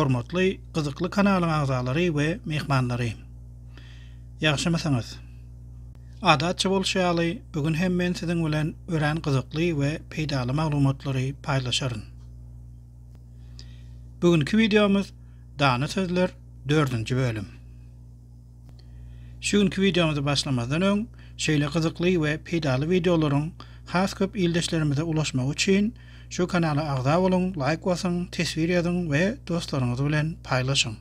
hormatly, gyzykly kanalyň agzalary we mehmanlary. Ýagşymasaňyz. Adatça bolşaly, bugün hem men siziň bilen ören gyzykly we peýdaly maglumatlary paýlaşaryn. Bugünkü videomuz Dany sözler 4-nji bölüm. Şuňky videomuzy başlamazdan öň şeýle gyzykly we peýdaly videolaryň has köp ildeşlerimize ulaşmak üçin şu kanala agza bolun, like basyň, tesbir ýazyň we dostlaryňyz bilen paýlaşyň.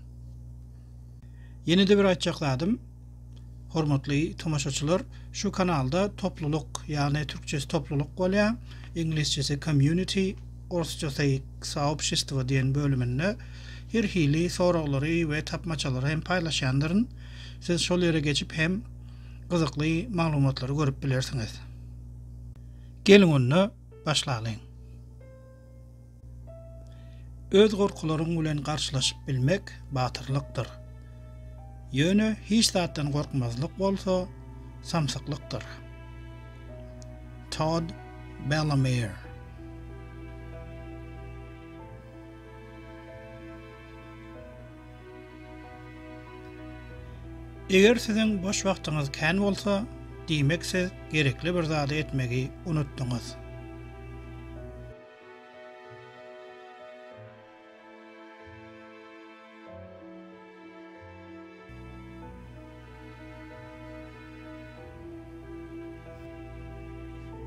Ýene-de bir aýtjakladym. Hormatly tomaşaçylar, şu kanalda topluluk, ýani türkçesi topluluk bolýar, inglizcesi community, orsçasy saopşestvo diýen bölüminde her hili soraglary we tapmaçalary hem paýlaşýandyryň. Siz şol ýere geçip hem gyzykly maglumatlary görüp bilersiňiz. Gelin onu başlaýyn. Öz gorkularyň bilen garşylaşyp bilmek batyrlykdyr. Ýöne hiç zatdan gorkmazlyk bolsa samsyklykdyr. Todd Bellemere. Eger siziň boş wagtyňyz kän bolsa, diýmek siz gerekli bir zady etmegi unutdyňyz.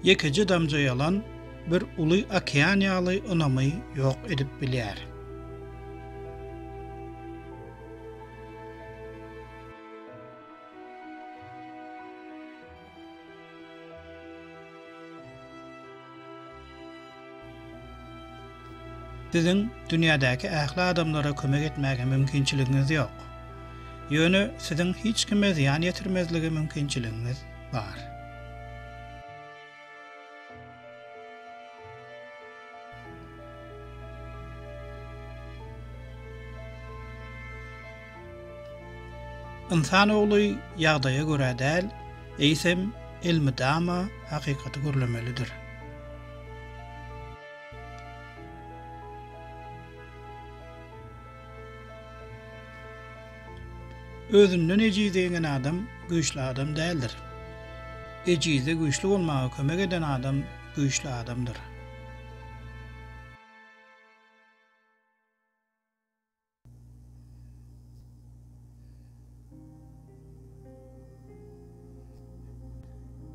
Ýekiji damja ýalan bir uly okean ýaly ynamy ýok edip bilýär. Siziň dünýädäki ähli adamlara kömek etmäge mümkinçiligiňiz ýok. Ýöne siziň hiç kime ziýan ýetirmezligi mümkinçiligiňiz bar. İnsan oğlu ýagdaýa görä däl, eýsem ilmi-dama hakykaty görlemelidir. Özünden ejize eden adam güýçli adam däldir. Ejize güýçli bolmaga kömek eden adam güýçli adamdyr.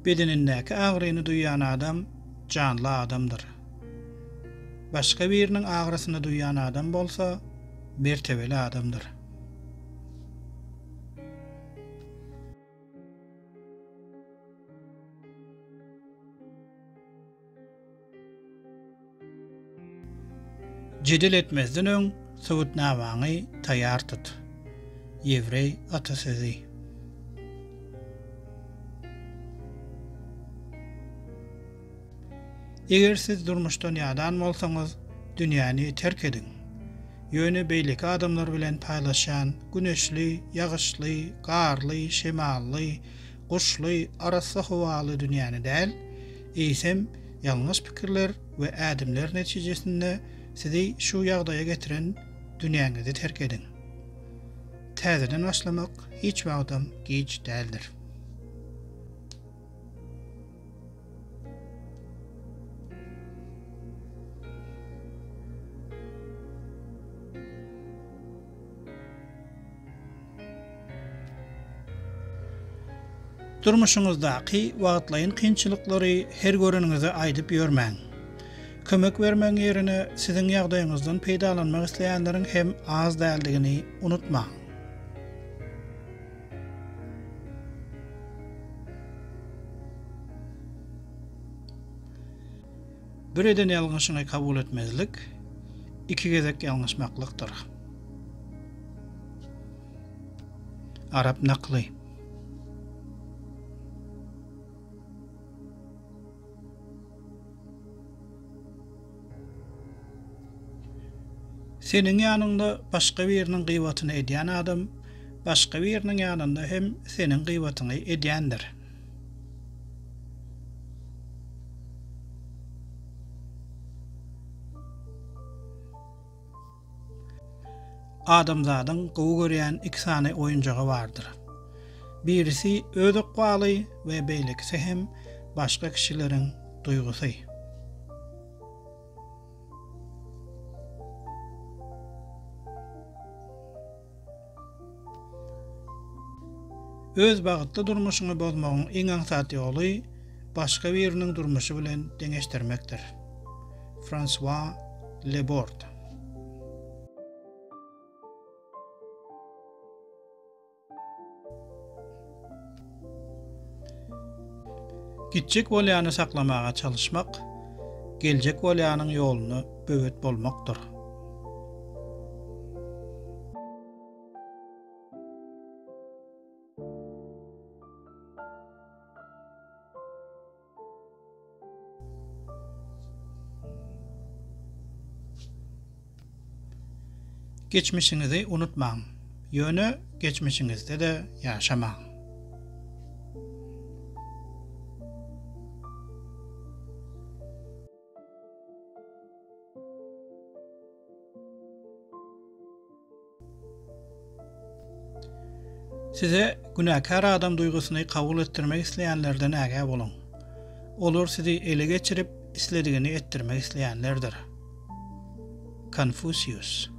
Bedenindäki agryny duýan adam canly adamdyr. Başga biriniň agrysyny duýan adam bolsa mertebeli adamdyr. Jedil etmezden öň sowutnawaňy taýýar tut. Ýevrey atasözi. Eger siz durmuşdan ýadan bolsaňyz, dünýäni terk edin. Ýöne beýleki adamlar bilen paýlaşan, güneşli, ýagyşly, garly, şemally, guşly, arassa howaly dünýäni däl, eýsem ýalňyş pikirler we ädimler netijesinde sizi şu ýagdaýa getiren dünýäňizi terk edin. Täzeden başlamak hiç wagtym geç däldir. Durmuşuňyzdaky wagtlaryň kynçylyklary her göreniňize aýdyp ýörmäň. Kömek bermäň ýerine siziň ýagdaýyňyzdan peýdalanmak isleýänleriň hem az däldigini unutmaň. Bir eden ýalňyşyny kabul etmezlik, iki gezek ýalňyşmaklykdyr. Arap nakly. Senin ýanynda başga biriniň gywatyny edýän adam, başga biriniň ýanynda hem senin gywatyny edýändir. adamzadyň gowy görýän iki sany oýunjagy bardyr. Birisi öz ykbaly we beýlekisi hem başga kişileriň duýgusy. Öz bagytly durmuşyňy bozmagyň iň aňsat ýoly başga biriniň durmuşy bilen deňeşdirmekdir. François Lebord. Gitjek bolýany saklamaga çalışmak, geljek bolýanyň ýoluny böwet bolmakdyr. Geçmişiňizi unutmaň. Ýöne geçmişiňizde de ýaşamaň. Size günäkär adam duýgusyny kabul etdirmek isleýänlerden äge boluň. Olar sizi ele geçirip isledigini etdirmek isleýänlerdir. Confucius.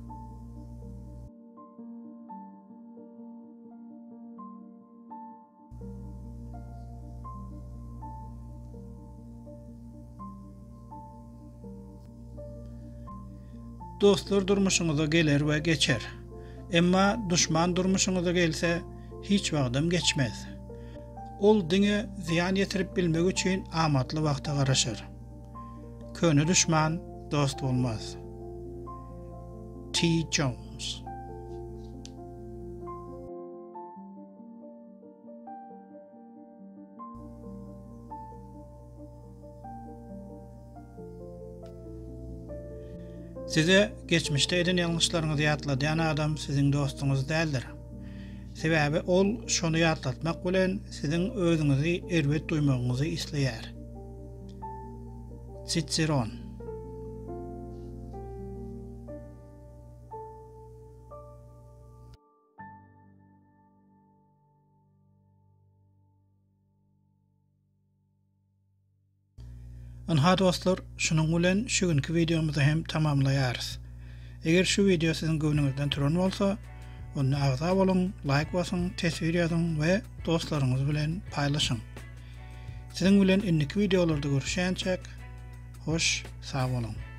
Dostlar durmuşuňyza geler we geçer. Emma düşman durmuşuňyza gelse hiç wagtym geçmez. Ol diňe ziýan ýetirip bilmek üçin amatly wagta garaşar. Köni düşman dost bolmaz. T. Jones. Size geçmişte eden ýalňyşlaryňyzy ýatladýan adam siziň dostuňyz däldir. Sebäbi ol şonu ýatlatmak bilen siziň özüňizi erwet duýmagyňyzy isleýär. Ciceron. Anha dostlar, şunun bilen şu günkü videomuzu hem tamamlaýarys. Eger şu video siziň göwnüňizden turan bolsa, onu agza bolun, like basyň, tesbih ýazyň we dostlaryňyz bilen paýlaşyň. Siziň bilen indiki videolarda görüşýänçek, hoş, sag bolun.